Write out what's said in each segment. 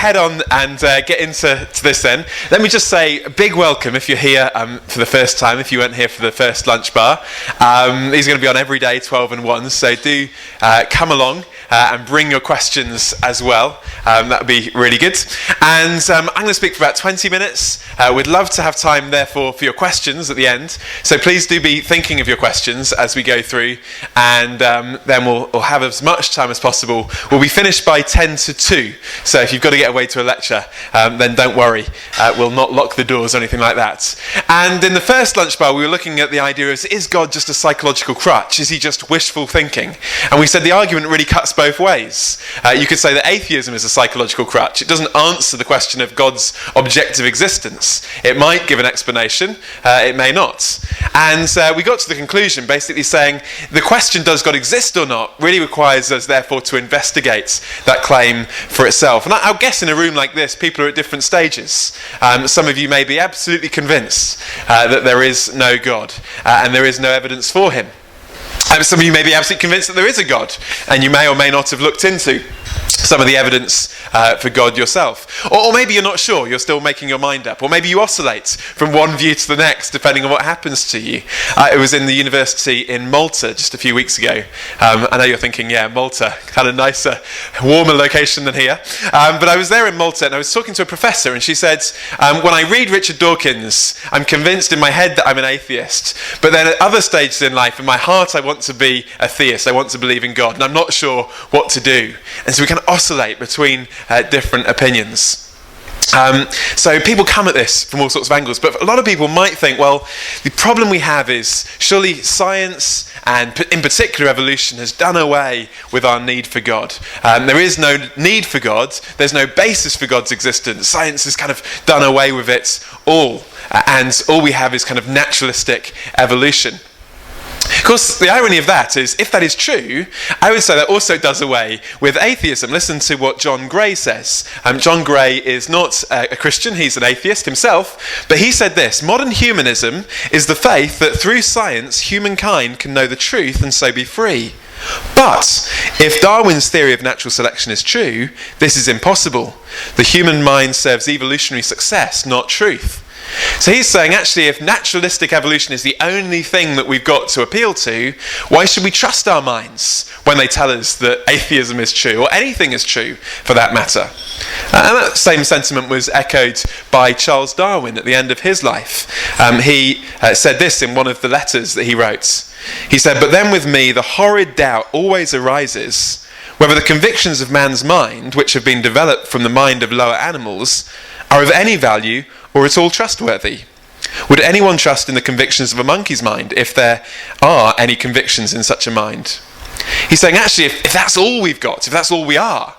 head on and get into this then, let me just say a big welcome if you're here for the first time, if you weren't here for the first lunch bar. These are going to be on every day, 12 and 1, so do come along and bring your questions as well. That would be really good. And I'm going to speak for about 20 minutes. We'd love to have time, therefore, for your questions at the end. So please do be thinking of your questions as we go through, and then we'll have as much time as possible. We'll be finished by 10 to 2. So if you've got to get away to a lecture, then don't worry. We'll not lock the doors or anything like that. And in the first lunch bar, we were looking at the idea of, is God just a psychological crutch? Is he just wishful thinking? And we said the argument really cuts both ways. You could say that atheism is a psychological crutch. It doesn't answer the question of God's objective existence. It might give an explanation, it may not. And we got to the conclusion basically saying the question, does God exist or not, really requires us therefore to investigate that claim for itself. And I'll guess in a room like this, people are at different stages. Some of you may be absolutely convinced that there is no God and there is no evidence for him. Some of you may be absolutely convinced that there is a God, and you may or may not have looked into some of the evidence for God yourself. Or maybe you're not sure, you're still making your mind up. Or maybe you oscillate from one view to the next, depending on what happens to you. It was in the university in Malta just a few weeks ago. I know you're thinking, yeah, Malta, kind of nicer, warmer location than here. But I was there in Malta, and I was talking to a professor, and she said, when I read Richard Dawkins, I'm convinced in my head that I'm an atheist. But then at other stages in life, in my heart, I want to be a theist. I want to believe in God, and I'm not sure what to do. And so we can oscillate between different opinions. So people come at this from all sorts of angles, but a lot of people might think, well, the problem we have is surely science, and in particular evolution, has done away with our need for God. There is no need for God, there's no basis for God's existence. Science has kind of done away with it all, and all we have is kind of naturalistic evolution. Of course, the irony of that is, if that is true, I would say that also does away with atheism. Listen to what John Gray says. John Gray is not a Christian, he's an atheist himself, but he said this: modern humanism is the faith that through science humankind can know the truth and so be free. But if Darwin's theory of natural selection is true, this is impossible. The human mind serves evolutionary success, not truth. So he's saying, actually, if naturalistic evolution is the only thing that we've got to appeal to, why should we trust our minds when they tell us that atheism is true, or anything is true for that matter? And that same sentiment was echoed by Charles Darwin at the end of his life. He said this in one of the letters that he wrote. He said, "But then with me the horrid doubt always arises whether the convictions of man's mind, which have been developed from the mind of lower animals, are of any value or at all trustworthy. Would anyone trust in the convictions of a monkey's mind if there are any convictions in such a mind?" He's saying, actually, if that's all we've got, if that's all we are,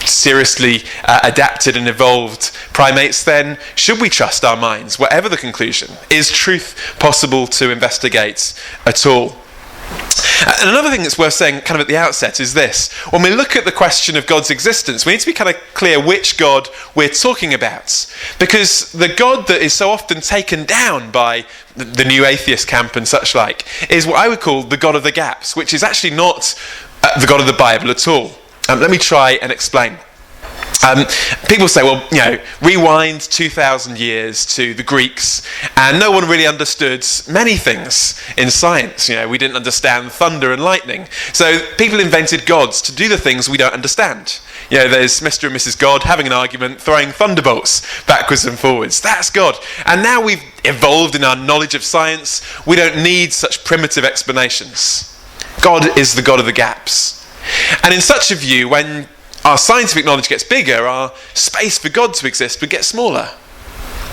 seriously adapted and evolved primates, then should we trust our minds, whatever the conclusion? Is truth possible to investigate at all? And another thing that's worth saying kind of at the outset is this: when we look at the question of God's existence, we need to be kind of clear which God we're talking about, because the God that is so often taken down by the new atheist camp and such like is what I would call the God of the gaps, which is actually not the God of the Bible at all. Let me try and explain. People say, well, rewind 2,000 years to the Greeks, and no one really understood many things in science. We didn't understand thunder and lightning. So people invented gods to do the things we don't understand. There's Mr. and Mrs. God having an argument, throwing thunderbolts backwards and forwards. That's God. And now we've evolved in our knowledge of science. We don't need such primitive explanations. God is the God of the gaps. And in such a view, when our scientific knowledge gets bigger, our space for God to exist would get smaller.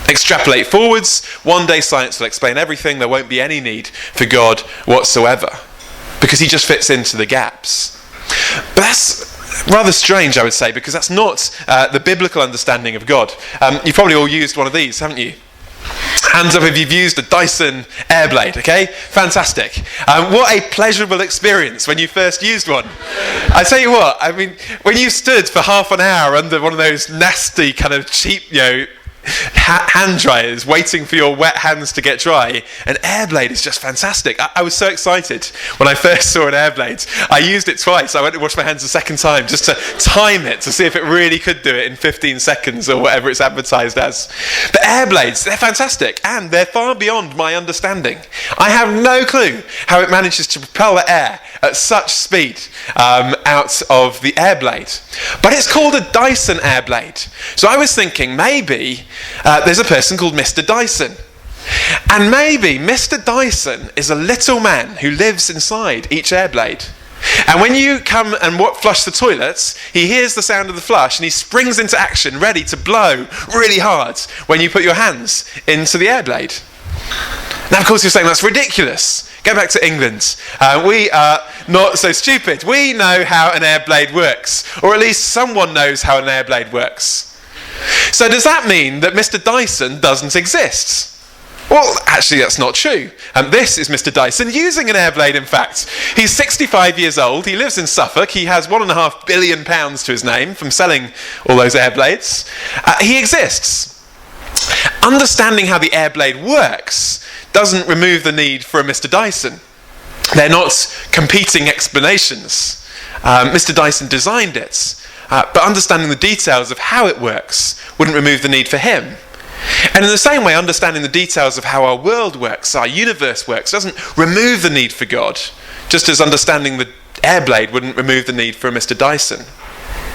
Extrapolate forwards, one day science will explain everything, there won't be any need for God whatsoever, because he just fits into the gaps. But that's rather strange, I would say, because that's not the biblical understanding of God. You've probably all used one of these, haven't you? Hands up if you've used a Dyson Airblade, okay? Fantastic. What a pleasurable experience when you first used one. I tell you what, when you stood for half an hour under one of those nasty kind of cheap, hand dryers waiting for your wet hands to get dry. An air blade is just fantastic. I was so excited when I first saw an air blade. I used it twice. I went to wash my hands a second time just to time it, to see if it really could do it in 15 seconds or whatever it's advertised as. But air blades, they're fantastic, and they're far beyond my understanding. I have no clue how it manages to propel the air at such speed out of the air blade. But it's called a Dyson air blade. So I was thinking maybe there's a person called Mr. Dyson. And maybe Mr. Dyson is a little man who lives inside each air blade. And when you come and flush the toilets, he hears the sound of the flush and he springs into action, ready to blow really hard when you put your hands into the air blade. Now, of course, you're saying that's ridiculous. Go back to England. We are not so stupid. We know how an air blade works, or at least someone knows how an air blade works. So does that mean that Mr. Dyson doesn't exist? Well, actually, that's not true. This is Mr. Dyson using an air blade, in fact. He's 65 years old. He lives in Suffolk. He has £1.5 billion to his name from selling all those air blades. He exists. Understanding how the air blade works doesn't remove the need for a Mr. Dyson. They're not competing explanations. Mr. Dyson designed it, but understanding the details of how it works wouldn't remove the need for him. And in the same way, understanding the details of how our world works, our universe works, doesn't remove the need for God, just as understanding the air blade wouldn't remove the need for a Mr. Dyson.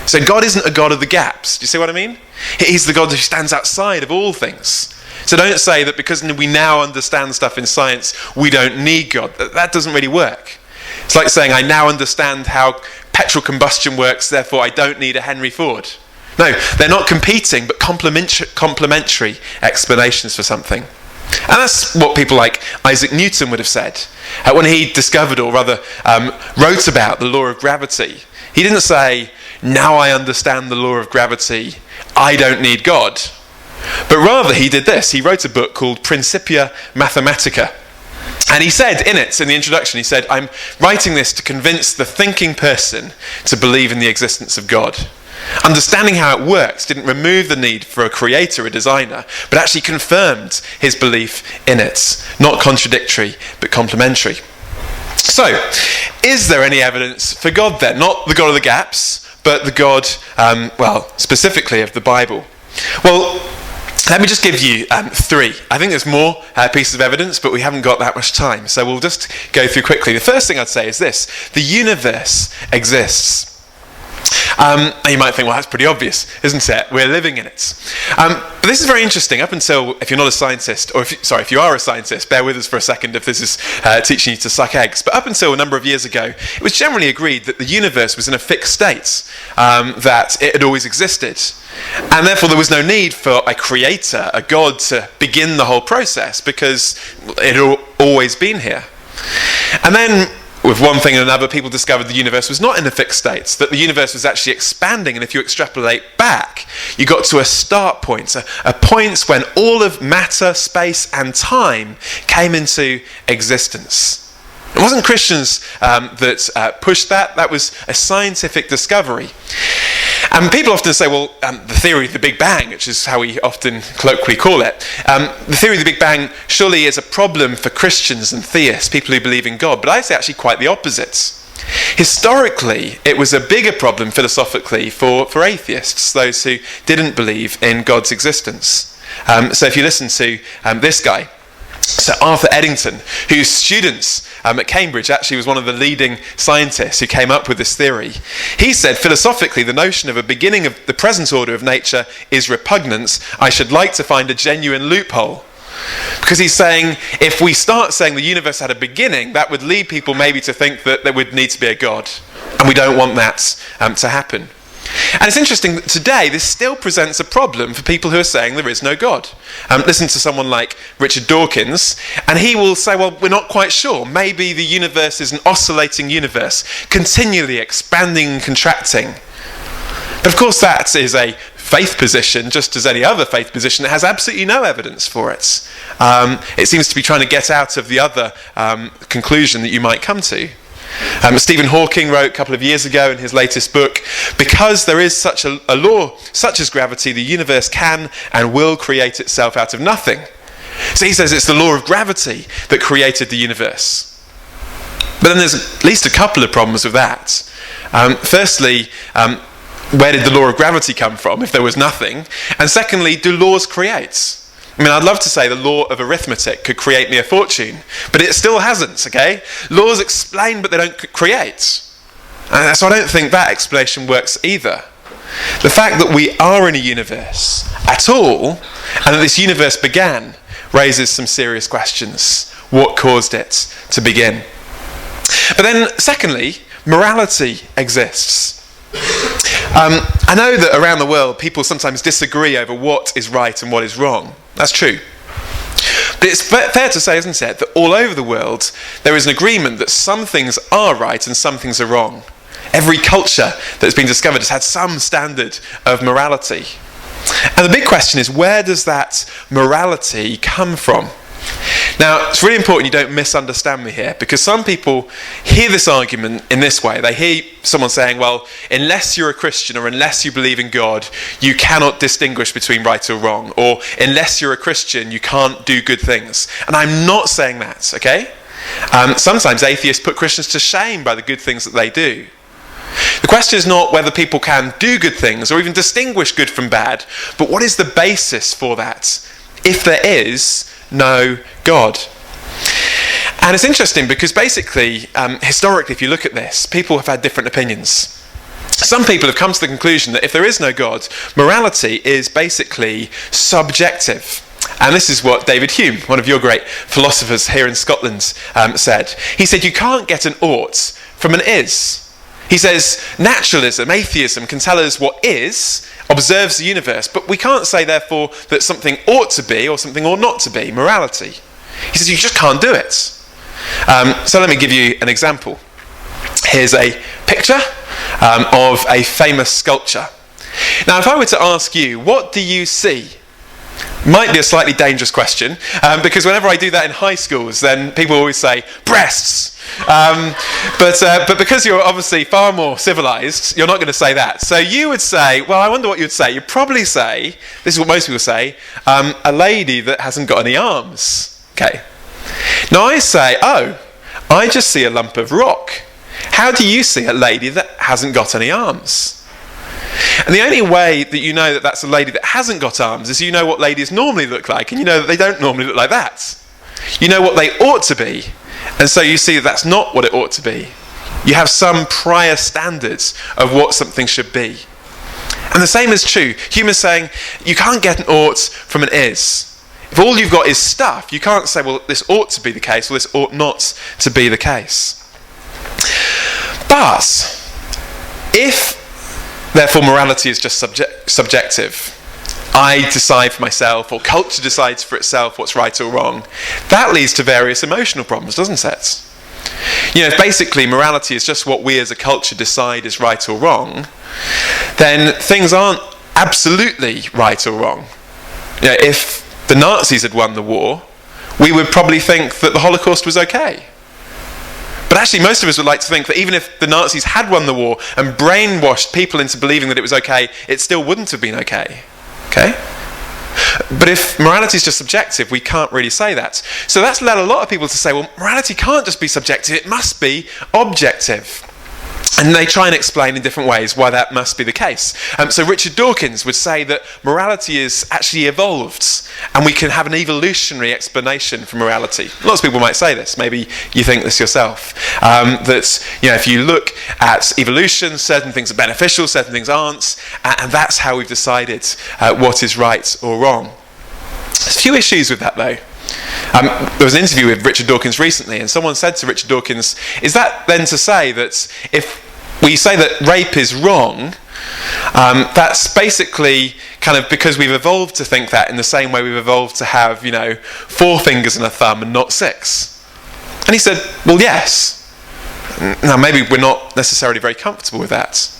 So God isn't a God of the gaps. Do you see what I mean? He's the God who stands outside of all things. So don't say that because we now understand stuff in science, we don't need God. That doesn't really work. It's like saying, I now understand how petrol combustion works, therefore I don't need a Henry Ford. No, they're not competing, but complementary explanations for something. And that's what people like Isaac Newton would have said when he discovered, or rather wrote about, the law of gravity. He didn't say, now I understand the law of gravity, I don't need God. But rather he did this. He wrote a book called Principia Mathematica. And he said in it, in the introduction, he said, I'm writing this to convince the thinking person to believe in the existence of God. Understanding how it works didn't remove the need for a creator, a designer, but actually confirmed his belief in it. Not contradictory, but complementary. So, is there any evidence for God then? Not the God of the gaps, but the God, specifically of the Bible. Well, let me just give you three. I think there's more pieces of evidence, but we haven't got that much time, so we'll just go through quickly. The first thing I'd say is this: the universe exists. And you might think, well, that's pretty obvious, isn't it? We're living in it. But this is very interesting. Up until, if you're not a scientist, or if you are a scientist, bear with us for a second if this is teaching you to suck eggs. But up until a number of years ago, it was generally agreed that the universe was in a fixed state, that it had always existed. And therefore there was no need for a creator, a God, to begin the whole process, because it had always been here. And then, with one thing and another, people discovered the universe was not in a fixed state, that the universe was actually expanding, and if you extrapolate back, you got to a start point, a point when all of matter, space and time came into existence. It wasn't Christians that pushed that. That was a scientific discovery. And people often say, well, the theory of the Big Bang, which is how we often colloquially call it, the theory of the Big Bang surely is a problem for Christians and theists, people who believe in God. But I say actually quite the opposite. Historically, it was a bigger problem philosophically for atheists, those who didn't believe in God's existence. So if you listen to this guy, so Arthur Eddington, whose students at Cambridge actually was one of the leading scientists who came up with this theory. He said, philosophically, the notion of a beginning of the present order of nature is repugnant. I should like to find a genuine loophole. Because he's saying, if we start saying the universe had a beginning, that would lead people maybe to think that there would need to be a God. And we don't want that to happen. And it's interesting that today this still presents a problem for people who are saying there is no God. Listen to someone like Richard Dawkins, and he will say, well, we're not quite sure. Maybe the universe is an oscillating universe, continually expanding and contracting. But of course that is a faith position, just as any other faith position, that has absolutely no evidence for it. It seems to be trying to get out of the other conclusion that you might come to. Stephen Hawking wrote a couple of years ago in his latest book, because there is such a law, such as gravity, the universe can and will create itself out of nothing. So he says it's the law of gravity that created the universe. But then there's at least a couple of problems with that. Firstly, where did the law of gravity come from if there was nothing? And secondly, do laws create? I mean, I'd love to say the law of arithmetic could create me a fortune, but it still hasn't, okay? Laws explain, but they don't create. So I don't think that explanation works either. The fact that we are in a universe at all, and that this universe began, raises some serious questions. What caused it to begin? But then, secondly, morality exists. I know that around the world people sometimes disagree over what is right and what is wrong. That's true. But it's fair to say, isn't it, that all over the world there is an agreement that some things are right and some things are wrong. Every culture that's been discovered has had some standard of morality. And the big question is, where does that morality come from? Now, it's really important you don't misunderstand me here, because some people hear this argument in this way. They hear someone saying, well, unless you're a Christian or unless you believe in God, you cannot distinguish between right or wrong. Or unless you're a Christian, you can't do good things. And I'm not saying that, okay? Sometimes atheists put Christians to shame by the good things that they do. The question is not whether people can do good things or even distinguish good from bad, but what is the basis for that, if there is no God? And it's interesting because basically, historically, if you look at this, people have had different opinions. Some people have come to the conclusion that if there is no God, morality is basically subjective. And this is what David Hume, one of your great philosophers here in Scotland, said. He said, you can't get an ought from an is. He says, naturalism, atheism can tell us what is, observes the universe, but we can't say, therefore, that something ought to be or something ought not to be, morality. He says, you just can't do it. So let me give you an example. Here's a picture of a famous sculpture. Now, if I were to ask you, what do you see? Might be a slightly dangerous question, because whenever I do that in high schools, then people always say, breasts. But because you're obviously far more civilized, you're not going to say that. So you would say, well, I wonder what you'd say. You'd probably say, this is what most people say, a lady that hasn't got any arms. Okay. Now I say, oh, I just see a lump of rock. How do you see a lady that hasn't got any arms? And the only way that you know that that's a lady that hasn't got arms is you know what ladies normally look like, and you know that they don't normally look like that. You know what they ought to be, and so you see that that's not what it ought to be. You have some prior standards of what something should be. And the same is true. Hume is saying you can't get an ought from an is. If all you've got is stuff, you can't say, well, this ought to be the case, or this ought not to be the case. But if therefore morality is just subjective, I decide for myself, or culture decides for itself what's right or wrong, that leads to various emotional problems, doesn't it? You know, if basically morality is just what we as a culture decide is right or wrong, then things aren't absolutely right or wrong. You know, if the Nazis had won the war, we would probably think that the Holocaust was okay. But actually, most of us would like to think that even if the Nazis had won the war and brainwashed people into believing that it was okay, it still wouldn't have been okay. Okay? But if morality is just subjective, we can't really say that. So that's led a lot of people to say, well, morality can't just be subjective, it must be objective. And they try and explain in different ways why that must be the case. So Richard Dawkins would say that morality is actually evolved, and we can have an evolutionary explanation for morality. Lots of people might say this. Maybe you think this yourself. That, you know, if you look at evolution, certain things are beneficial, certain things aren't, and that's how we've decided what is right or wrong. There's a few issues with that, though. There was an interview with Richard Dawkins recently, and someone said to Richard Dawkins, is that then to say that if we say that rape is wrong, that's basically kind of because we've evolved to think that in the same way we've evolved to have, you know, 4 fingers and a thumb and not 6? And he said, well, yes. Now, maybe we're not necessarily very comfortable with that.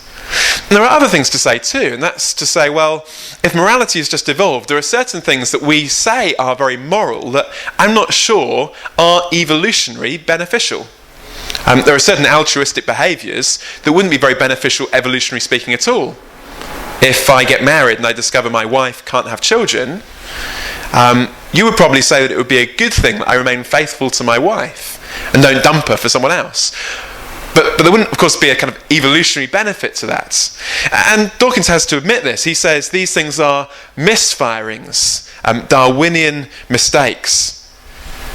And there are other things to say too, and that's to say, well, if morality has just evolved, there are certain things that we say are very moral that I'm not sure are evolutionary beneficial. There are certain altruistic behaviours that wouldn't be very beneficial, evolutionary speaking, at all. If I get married and I discover my wife can't have children, you would probably say that it would be a good thing that I remain faithful to my wife and don't dump her for someone else. But there wouldn't, of course, be a kind of evolutionary benefit to that. And Dawkins has to admit this. He says these things are misfirings, Darwinian mistakes.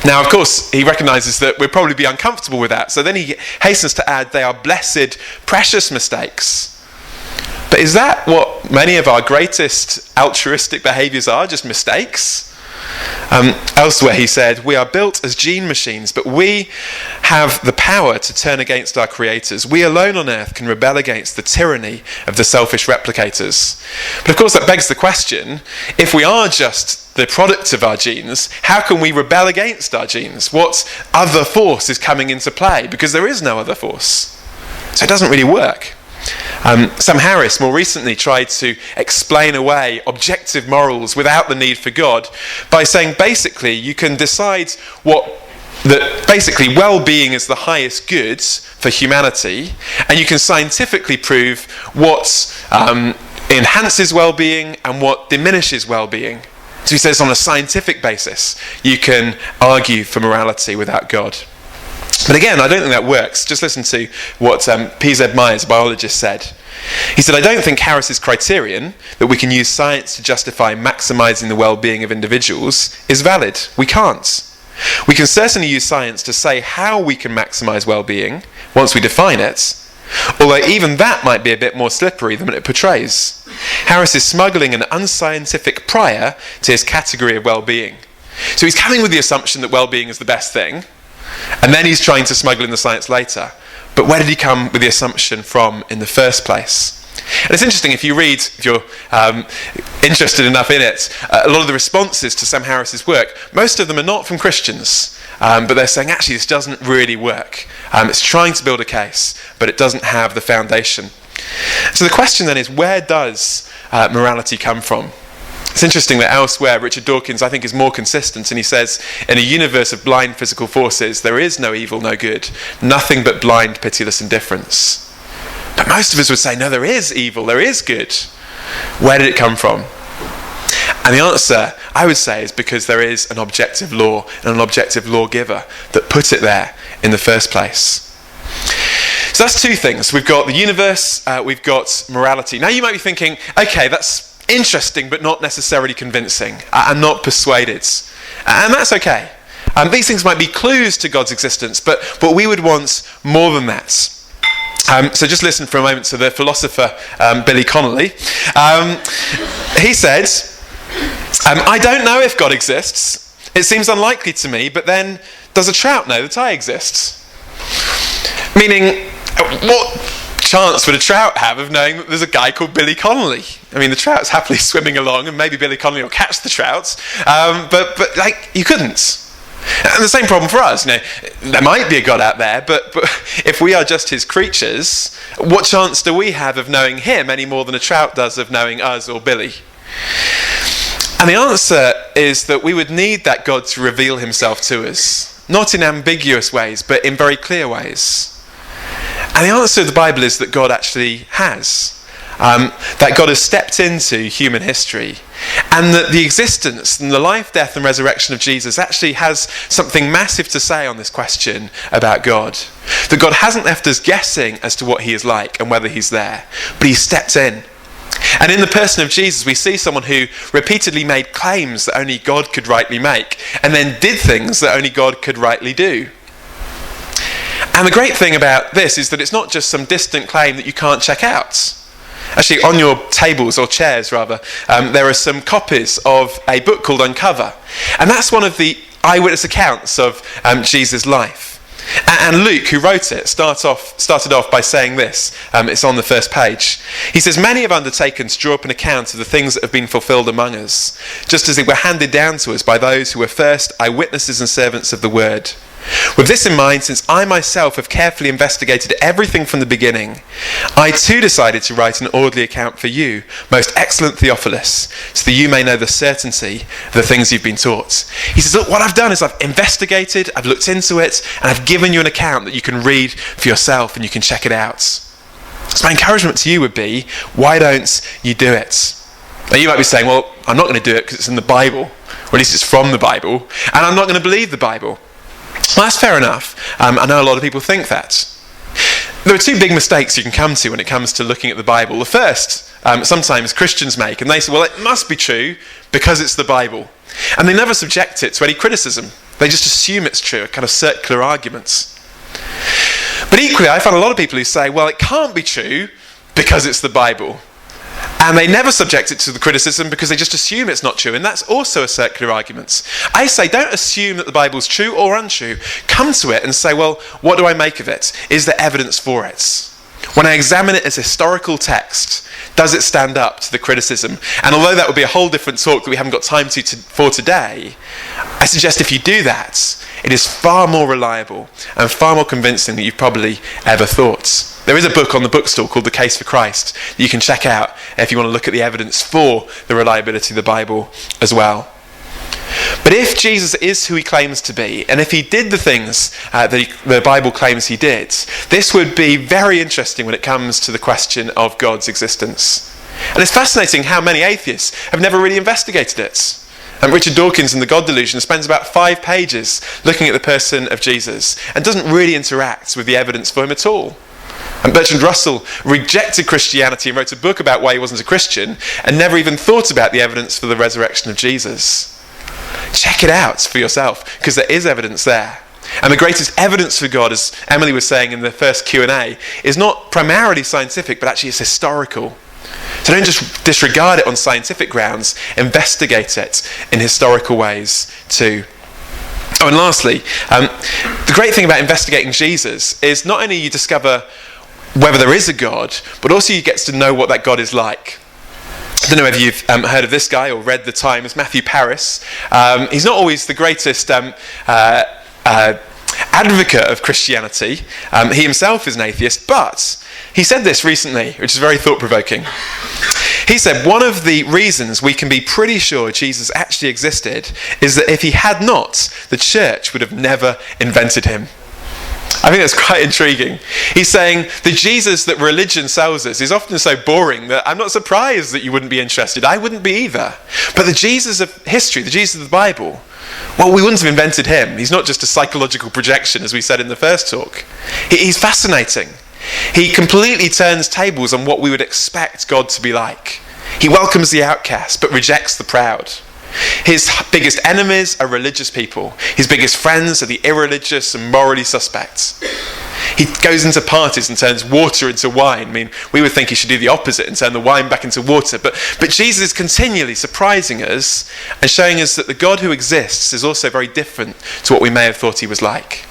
Now, of course, he recognises that we'll probably be uncomfortable with that. So then he hastens to add they are blessed, precious mistakes. But is that what many of our greatest altruistic behaviours are, just mistakes? Elsewhere he said, we are built as gene machines, but we have the power to turn against our creators. We alone on earth can rebel against the tyranny of the selfish replicators. But of course that begs the question, if we are just the product of our genes, how can we rebel against our genes? What other force is coming into play? Because there is no other force. So it doesn't really work. Sam Harris more recently tried to explain away objective morals without the need for God by saying basically you can decide that basically well-being is the highest good for humanity, and you can scientifically prove what enhances well-being and what diminishes well-being. So he says on a scientific basis you can argue for morality without God. But again, I don't think that works. Just listen to what P.Z. Myers, a biologist, said. He said, I don't think Harris's criterion that we can use science to justify maximising the well-being of individuals is valid. We can't. We can certainly use science to say how we can maximise well-being once we define it, although even that might be a bit more slippery than it portrays. Harris is smuggling an unscientific prior to his category of well-being. So he's coming with the assumption that well-being is the best thing, and then he's trying to smuggle in the science later. But where did he come with the assumption from in the first place? And it's interesting, if you read, if you're interested enough in it, a lot of the responses to Sam Harris's work, most of them are not from Christians, but they're saying, actually, this doesn't really work. It's trying to build a case, but it doesn't have the foundation. So the question then is, where does morality come from? It's interesting that elsewhere, Richard Dawkins, I think, is more consistent, and he says, in a universe of blind physical forces, there is no evil, no good, nothing but blind, pitiless indifference. But most of us would say, no, there is evil, there is good. Where did it come from? And the answer, I would say, is because there is an objective law and an objective lawgiver that put it there in the first place. So that's two things. We've got the universe, we've got morality. Now you might be thinking, okay, that's interesting but not necessarily convincing. I'm not persuaded. And that's okay. These things might be clues to God's existence, but we would want more than that. So just listen for a moment to the philosopher Billy Connolly. He said, I don't know if God exists. It seems unlikely to me, but then does a trout know that I exist? Meaning, what chance would a trout have of knowing that there's a guy called Billy Connolly? I mean, the trout's happily swimming along, and maybe Billy Connolly will catch the trouts, but like, you couldn't. And the same problem for us. There might be a God out there, but if we are just his creatures, what chance do we have of knowing him any more than a trout does of knowing us or Billy? And the answer is that we would need that God to reveal himself to us, not in ambiguous ways, but in very clear ways. And the answer of the Bible is that God actually has. That God has stepped into human history, and that the existence and the life, death and resurrection of Jesus actually has something massive to say on this question about God. That God hasn't left us guessing as to what he is like and whether he's there, but he stepped in. And in the person of Jesus, we see someone who repeatedly made claims that only God could rightly make, and then did things that only God could rightly do. And the great thing about this is that it's not just some distant claim that you can't check out. Actually, on your tables, or chairs rather, there are some copies of a book called Uncover. And that's one of the eyewitness accounts of Jesus' life. And Luke, who wrote it, started off by saying this. It's on the first page. He says, many have undertaken to draw up an account of the things that have been fulfilled among us, just as they were handed down to us by those who were first eyewitnesses and servants of the word. With this in mind, since I myself have carefully investigated everything from the beginning, I too decided to write an orderly account for you, most excellent Theophilus, so that you may know the certainty of the things you've been taught. He says, look, what I've done is I've investigated, I've looked into it, and I've given you an account that you can read for yourself and you can check it out. So my encouragement to you would be, why don't you do it? Now you might be saying, well, I'm not going to do it because it's in the Bible, or at least it's from the Bible, and I'm not going to believe the Bible. Well, that's fair enough. I know a lot of people think that. There are two big mistakes you can come to when it comes to looking at the Bible. The first, sometimes Christians make, and they say, well, it must be true because it's the Bible. And they never subject it to any criticism. They just assume it's true, a kind of circular arguments. But equally, I find a lot of people who say, well, it can't be true because it's the Bible. And they never subject it to the criticism because they just assume it's not true. And that's also a circular argument. I say, don't assume that the Bible's true or untrue. Come to it and say, well, what do I make of it? Is there evidence for it? When I examine it as a historical text, does it stand up to the criticism? And although that would be a whole different talk that we haven't got time for today, I suggest if you do that, it is far more reliable and far more convincing than you've probably ever thought. There is a book on the bookstall called The Case for Christ that you can check out if you want to look at the evidence for the reliability of the Bible as well. But if Jesus is who he claims to be, and if he did the things that the Bible claims he did, this would be very interesting when it comes to the question of God's existence. And it's fascinating how many atheists have never really investigated it. And Richard Dawkins in The God Delusion spends about 5 pages looking at the person of Jesus and doesn't really interact with the evidence for him at all. And Bertrand Russell rejected Christianity and wrote a book about why he wasn't a Christian and never even thought about the evidence for the resurrection of Jesus. Check it out for yourself, because there is evidence there. And the greatest evidence for God, as Emily was saying in the first Q&A, is not primarily scientific, but actually it's historical. So don't just disregard it on scientific grounds, investigate it in historical ways too. Oh, and lastly, the great thing about investigating Jesus is not only you discover whether there is a God, but also you get to know what that God is like. I don't know whether you've heard of this guy or read The Times, Matthew Paris. He's not always the greatest advocate of Christianity. He himself is an atheist, but he said this recently, which is very thought-provoking. He said, one of the reasons we can be pretty sure Jesus actually existed is that if he had not, the church would have never invented him. I think that's quite intriguing. He's saying the Jesus that religion sells us is often so boring that I'm not surprised that you wouldn't be interested. I wouldn't be either. But the Jesus of history, the Jesus of the Bible, well, we wouldn't have invented him. He's not just a psychological projection, as we said in the first talk. He's fascinating. He completely turns tables on what we would expect God to be like. He welcomes the outcast, but rejects the proud. His biggest enemies are religious people. His biggest friends are the irreligious and morally suspect. He goes into parties and turns water into wine. I mean, we would think he should do the opposite and turn the wine back into water. But Jesus is continually surprising us and showing us that the God who exists is also very different to what we may have thought he was like.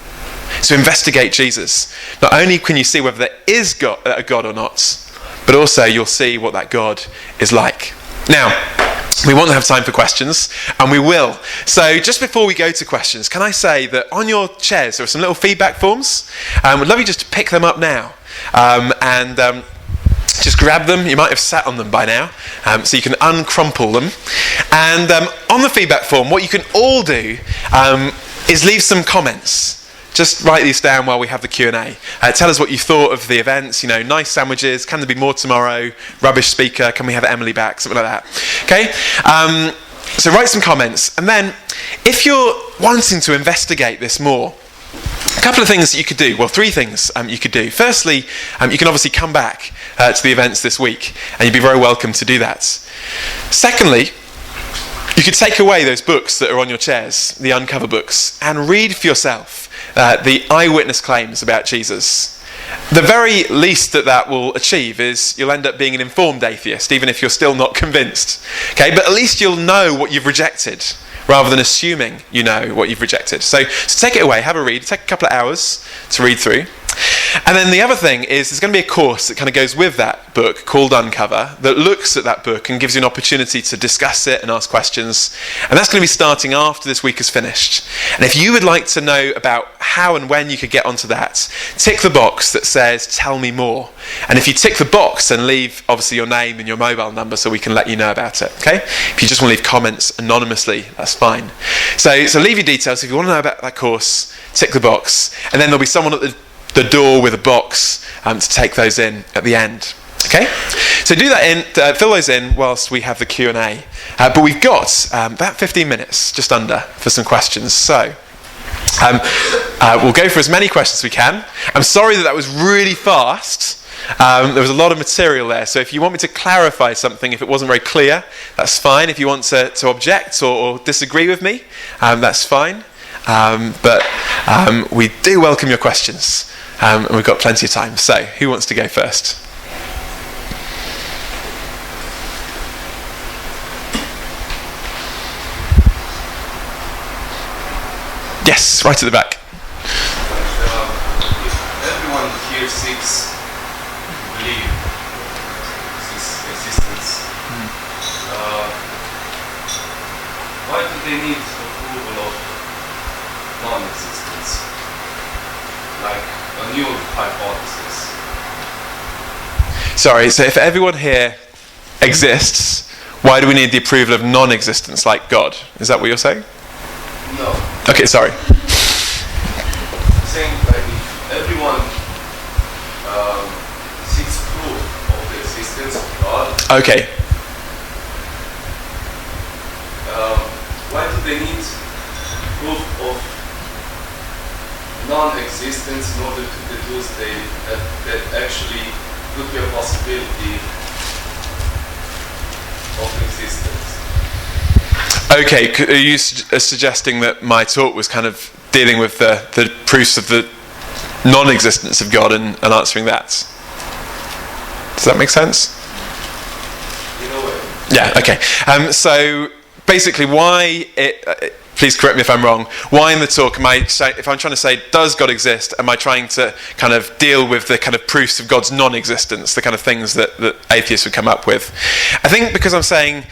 So investigate Jesus. Not only can you see whether there is a God or not, but also you'll see what that God is like. Now, we want to have time for questions, and we will. So just before we go to questions, can I say that on your chairs there are some little feedback forms. We'd love you just to pick them up now and just grab them. You might have sat on them by now, so you can uncrumple them. And on the feedback form, what you can all do is leave some comments. Just write these down while we have the Q&A. Tell us what you thought of the events. You know, nice sandwiches. Can there be more tomorrow? Rubbish speaker. Can we have Emily back? Something like that. Okay? So write some comments. And then, if you're wanting to investigate this more, a couple of things that you could do. Well, 3 things you could do. Firstly, you can obviously come back to the events this week, and you'd be very welcome to do that. Secondly, you could take away those books that are on your chairs, the Uncover books, and read for yourself the eyewitness claims about Jesus. The very least that will achieve is you'll end up being an informed atheist, even if you're still not convinced. Okay, but at least you'll know what you've rejected, rather than assuming you know what you've rejected. So take it away, have a read, take a couple of hours to read through. And then the other thing is there's going to be a course that kind of goes with that book called Uncover that looks at that book and gives you an opportunity to discuss it and ask questions. And that's going to be starting after this week is finished. And if you would like to know about how and when you could get onto that, tick the box that says, tell me more. And if you tick the box and leave, obviously, your name and your mobile number so we can let you know about it, okay? If you just want to leave comments anonymously, that's fine. So leave your details. If you want to know about that course, tick the box. And then there'll be someone at the door with a box to take those in at the end. Okay? So do that fill those in whilst we have the Q&A. But we've got about 15 minutes, just under, for some questions. So we'll go for as many questions as we can. I'm sorry that was really fast. There was a lot of material there, so if you want me to clarify something, if it wasn't very clear, that's fine. If you want to object or disagree with me, that's fine. But we do welcome your questions, and we've got plenty of time. So, who wants to go first? Yes, right at the back. If everyone here seeks believe this existence, why do they need approval of non-existence? Like a new hypothesis. Sorry, so if everyone here exists, why do we need the approval of non-existence like God? Is that what you're saying? No. Okay, sorry. I'm saying like if everyone seeks proof of the existence of God. Okay. Why do they need proof of non-existence in order to deduce that actually could be a possibility of existence? Okay, are you suggesting that my talk was kind of dealing with the proofs of the non-existence of God and answering that? Does that make sense? In a way. Yeah, okay. So basically why please correct me if I'm wrong, why in the talk if I'm trying to say, does God exist, am I trying to kind of deal with the kind of proofs of God's non-existence, the kind of things that atheists would come up with? I think because I'm saying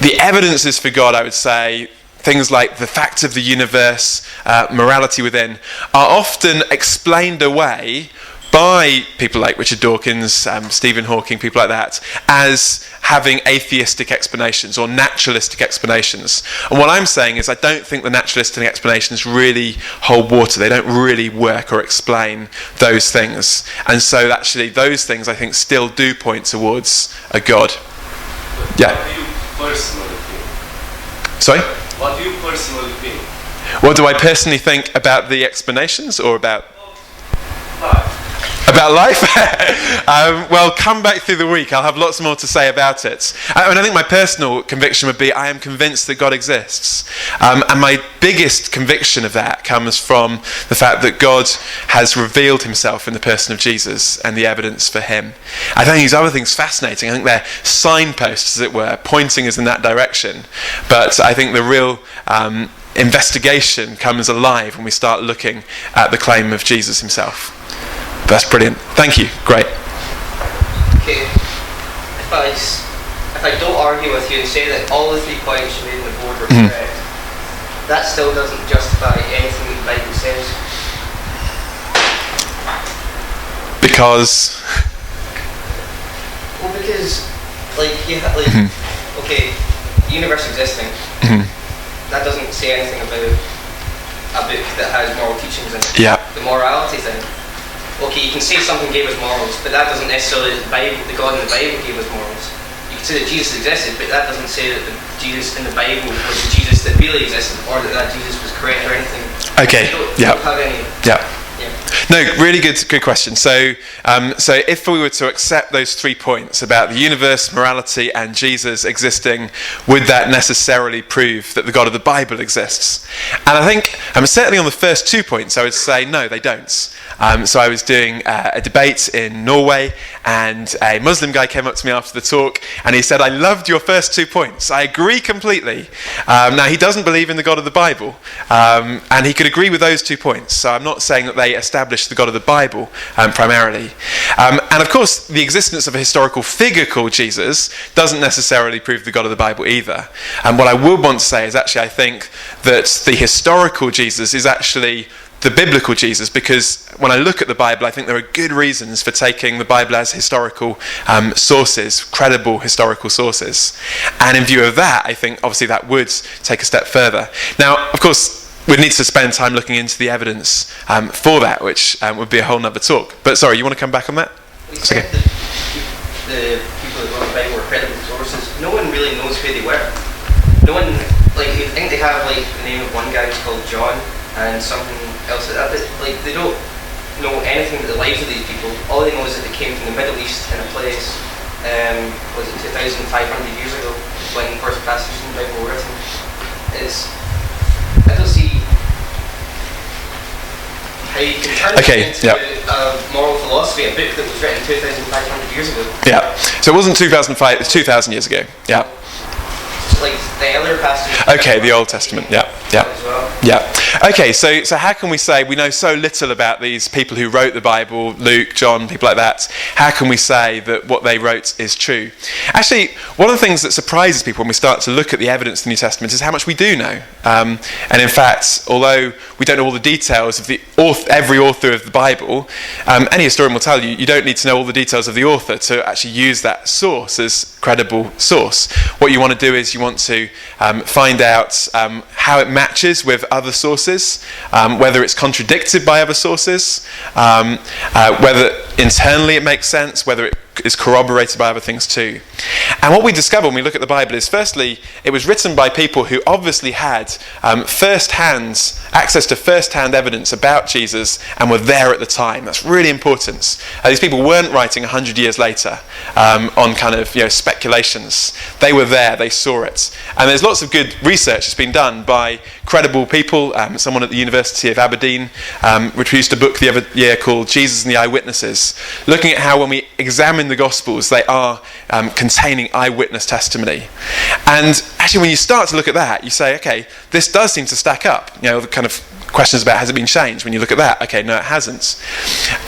the evidences for God, I would say, things like the fact of the universe, morality within, are often explained away by people like Richard Dawkins, Stephen Hawking, people like that, as having atheistic explanations or naturalistic explanations. And what I'm saying is I don't think the naturalistic explanations really hold water. They don't really work or explain those things. And so actually those things I think still do point towards a God. Yeah. What do you personally think? Sorry? What do you personally think? What do I personally think about the explanations or about Life. About life? Well, come back through the week. I'll have lots more to say about it. And I think my personal conviction would be I am convinced that God exists. And my biggest conviction of that comes from the fact that God has revealed himself in the person of Jesus and the evidence for him. I think these other things fascinating. I think they're signposts, as it were, pointing us in that direction. But I think the real investigation comes alive when we start looking at the claim of Jesus himself. That's brilliant. Thank you. Great. Okay. If I don't argue with you and say that all the 3 points you made in the board were correct, that still doesn't justify anything that the Bible says. Because? Well, because, okay, the universe existing, that doesn't say anything about a book that has moral teachings in it. Yeah. The morality thing. Okay, you can say something gave us morals, but that doesn't necessarily the God in the Bible gave us morals. You can say that Jesus existed, but that doesn't say that the Jesus in the Bible was the Jesus that really existed, or that Jesus was correct or anything. Okay. You don't have any. Yeah. No, really good question. So if we were to accept those 3 points about the universe, morality, and Jesus existing, would that necessarily prove that the God of the Bible exists? And I think, certainly on the first 2 points, I would say no, they don't. So I was doing a debate in Norway, and a Muslim guy came up to me after the talk, and he said, I loved your first 2 points. I agree completely. Now, he doesn't believe in the God of the Bible, and he could agree with those 2 points. So I'm not saying that they establish establish the God of the Bible primarily. And of course, the existence of a historical figure called Jesus doesn't necessarily prove the God of the Bible either. And what I would want to say is actually I think that the historical Jesus is actually the biblical Jesus, because when I look at the Bible, I think there are good reasons for taking the Bible as historical sources, credible historical sources. And in view of that, I think obviously that would take a step further. Now, of course, we'd need to spend time looking into the evidence for that, which would be a whole nother talk. But sorry, you want to come back on that? We said that the people that wrote the Bible were credible sources. No one really knows who they were. No one, like, you think they have like the name of one guy who's called John and something else like that, but like they don't know anything about the lives of these people. All they know is that they came from the Middle East in a place, was it 2,500 years ago when the first passages in the Bible were written. I don't see how you can turn it into a moral philosophy, a book that was written 2,500 years ago. Yeah, so it wasn't 2005, it's 2,000 years ago. Yeah. Like the other passages. Okay, the Old Testament. Yeah. As well. Yeah. Okay, so how can we say we know so little about these people who wrote the Bible, Luke, John, people like that? How can we say that what they wrote is true? Actually, one of the things that surprises people when we start to look at the evidence in the New Testament is how much we do know. And in fact, although we don't know all the details of every author of the Bible, any historian will tell you, you don't need to know all the details of the author to actually use that source as credible source. What you want to do is you want to find out how it matches with other sources, whether it's contradicted by other sources, whether internally it makes sense, whether it is corroborated by other things too. And what we discover when we look at the Bible is, firstly, it was written by people who obviously had access to first-hand evidence about Jesus and were there at the time. That's really important. These people weren't writing 100 years later on kind of speculations. They were there, they saw it. And there's lots of good research that's been done by credible people. Someone at the University of Aberdeen produced a book the other year called Jesus and the Eyewitnesses, looking at how when we examine the Gospels, they are containing eyewitness testimony. And actually, when you start to look at that, you say, okay, this does seem to stack up. The kind of questions about has it been changed? When you look at that, okay, no, it hasn't.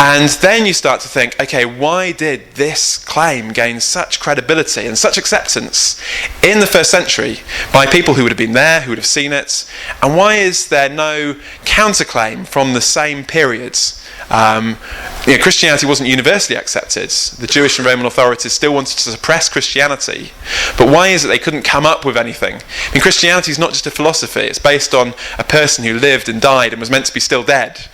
And then you start to think, okay, why did this claim gain such credibility and such acceptance in the first century by people who would have been there, who would have seen it? And why is there no counterclaim from the same periods? Christianity wasn't universally accepted. The Jewish and Roman authorities still wanted to suppress Christianity. But why is it they couldn't come up with anything? Christianity is not just a philosophy. It's based on a person who lived and died and was meant to be still dead.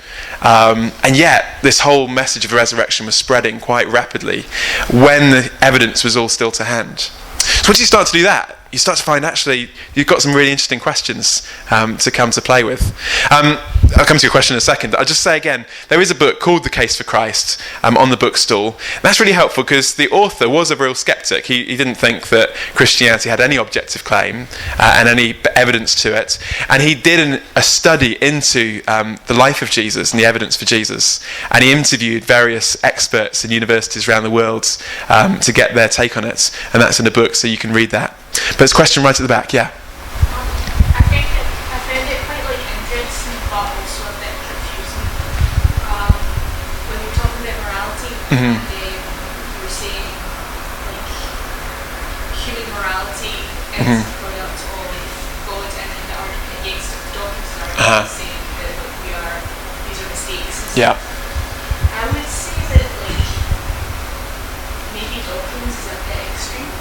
And yet, this whole message of the resurrection was spreading quite rapidly when the evidence was all still to hand. So once you start to do that, you start to find actually you've got some really interesting questions to come to play with. I'll come to your question in a second. I'll just say again, there is a book called The Case for Christ on the bookstall. And that's really helpful because the author was a real skeptic. He didn't think that Christianity had any objective claim and any evidence to it. And he did a study into the life of Jesus and the evidence for Jesus. And he interviewed various experts in universities around the world to get their take on it. And that's in the book, so you can read that. But there's a question right at the back, yeah. I found it quite interesting, but also a bit confusing. When we were talking about morality, and we were saying human morality is going up to all God, and then the argument against Dawkins' argument saying that these are mistakes. Yeah. I would say that maybe Dawkins is a bit extreme.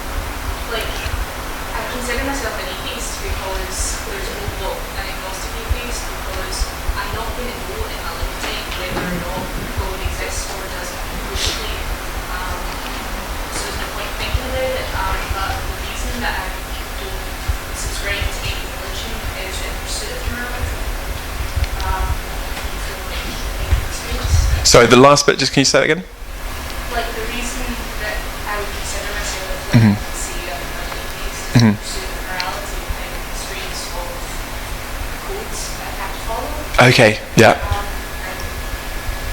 I consider myself an atheist because there's a whole lot an agnostic atheist because I'm not going to know in my lifetime whether or not God exists or doesn't mostly. So there's no point thinking about it. But the reason that I don't subscribe to any religion is in pursuit of morality. Sorry, the last bit, just can you say that again? The reason that I would consider myself say that I'm an atheist is pursuit of morality and constraints of codes that I have to follow. Okay, yeah.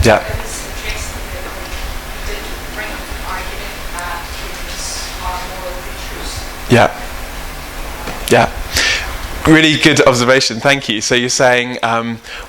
Yeah. It was interesting that you did bring up an argument that humans are moral creatures. Yeah. Yeah. Really good observation, thank you. So you're saying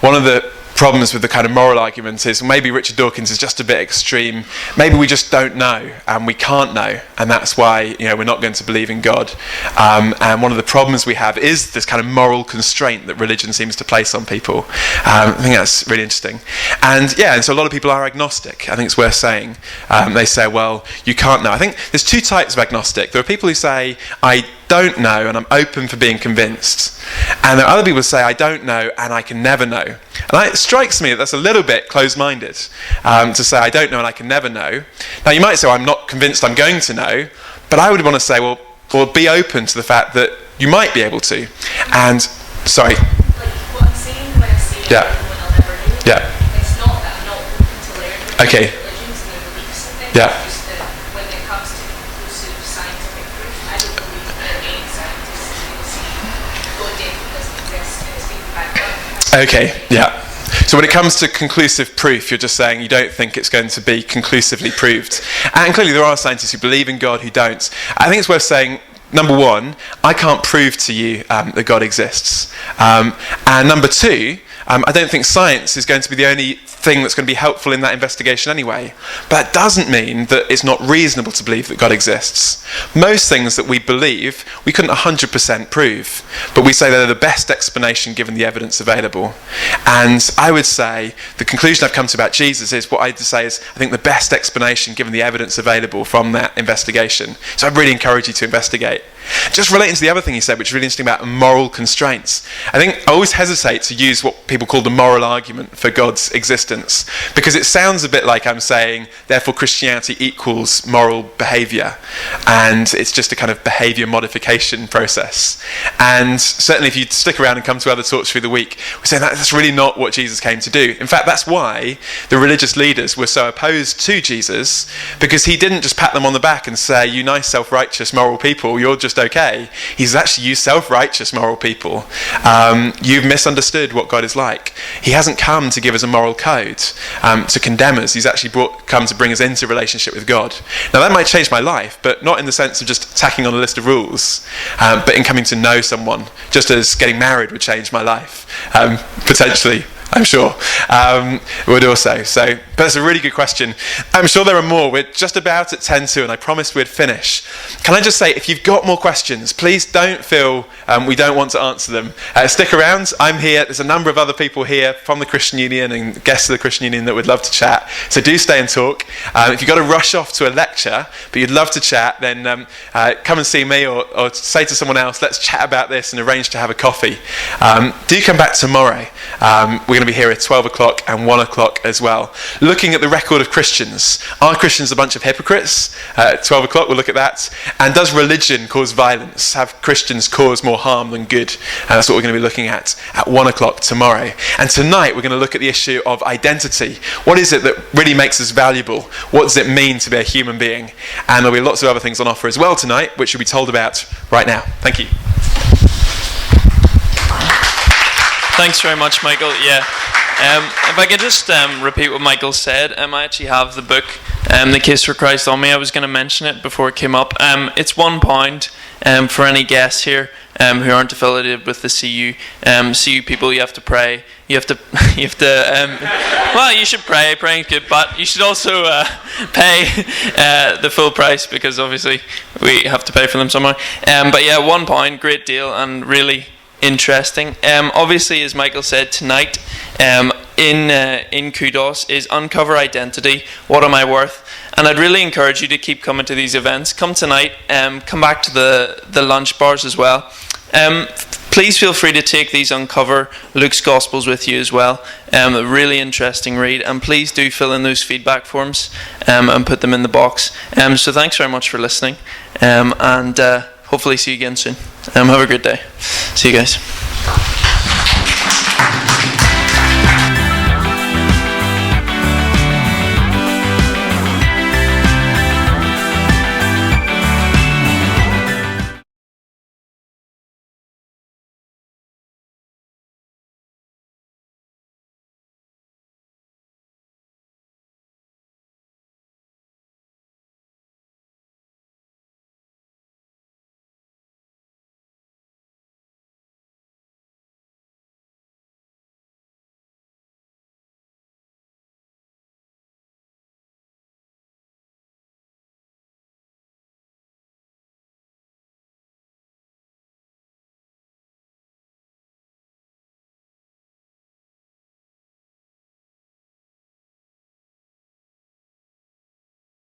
one of the problems with the kind of moral argument is maybe Richard Dawkins is just a bit extreme. Maybe we just don't know, and we can't know, and that's why we're not going to believe in God. And one of the problems we have is this kind of moral constraint that religion seems to place on people. I think that's really interesting. And so a lot of people are agnostic. I think it's worth saying. They say, well, you can't know. I think there's two types of agnostic. There are people who say, I don't know and I'm open for being convinced. And there are other people who say, I don't know and I can never know. And it strikes me that that's a little bit closed-minded, to say, I don't know and I can never know. Now, you might say, well, I'm not convinced I'm going to know, but I would want to say, well, be open to the fact that you might be able to. And, sorry. Like, what I'm saying when I say Yeah. everyone will never know, it's not that I'm not open to learn Okay. religions and their beliefs and things. Yeah. It's just that when it comes to conclusive scientific proof, I don't believe that any scientist is going to say God definitely doesn't exist and it's been backed up. Okay, yeah. So when it comes to conclusive proof, you're just saying you don't think it's going to be conclusively proved. And clearly there are scientists who believe in God who don't. I think it's worth saying, number one, I can't prove to you that God exists. And number two, I don't think science is going to be the only thing that's going to be helpful in that investigation anyway. But that doesn't mean that it's not reasonable to believe that God exists. Most things that we believe, we couldn't 100% prove, but we say they're the best explanation given the evidence available. And I would say the conclusion I've come to about Jesus is what I'd say is, I think the best explanation given the evidence available from that investigation. So I really encourage you to investigate. Just relating to the other thing you said, which is really interesting about moral constraints. I think I always hesitate to use what people call the moral argument for God's existence, because it sounds a bit like I'm saying, therefore Christianity equals moral behaviour, and it's just a kind of behaviour modification process. And certainly if you stick around and come to other talks through the week, we say that's really not what Jesus came to do. In fact, that's why the religious leaders were so opposed to Jesus, because he didn't just pat them on the back and say, you nice self-righteous moral people, you're just okay. He's actually, you self-righteous moral people, you've misunderstood what God is like. He hasn't come to give us a moral code, to condemn us. He's actually come to bring us into relationship with God. Now that might change my life, but not in the sense of just tacking on a list of rules, but in coming to know someone, just as getting married would change my life, potentially. I'm sure, would also. So, but it's a really good question. I'm sure there are more. We're just about at 10 to, and I promised we'd finish. Can I just say, if you've got more questions, please don't feel we don't want to answer them. Stick around. I'm here. There's a number of other people here from the Christian Union and guests of the Christian Union that would love to chat. So do stay and talk. If you've got to rush off to a lecture, but you'd love to chat, then come and see me or say to someone else, let's chat about this and arrange to have a coffee. Do come back tomorrow. We're going to be here at 12 o'clock and 1 o'clock as well. Looking at the record of Christians. Are Christians a bunch of hypocrites? At 12 o'clock we'll look at that. And does religion cause violence? Have Christians cause more harm than good? And that's what we're going to be looking at 1 o'clock tomorrow. And tonight we're going to look at the issue of identity. What is it that really makes us valuable? What does it mean to be a human being? And there'll be lots of other things on offer as well tonight, which you'll be told about right now. Thank you. Thanks very much, Michael. Yeah. If I could just repeat what Michael said, I actually have the book, The Case for Christ, on me. I was going to mention it before it came up. It's £1 for any guests here who aren't affiliated with the CU. CU people, you have to pray. You have to. Well, you should pray. Praying's good, but you should also pay the full price, because obviously we have to pay for them somewhere. But yeah, £1, great deal, and really interesting. Obviously, as Michael said, tonight in Kudos is Uncover Identity. What am I worth? And I'd really encourage you to keep coming to these events. Come tonight. Come back to the lunch bars as well. Please feel free to take these Uncover Luke's Gospels with you as well. A really interesting read. And please do fill in those feedback forms and put them in the box. So thanks very much for listening. And hopefully see you again soon. Have a good day. See you guys.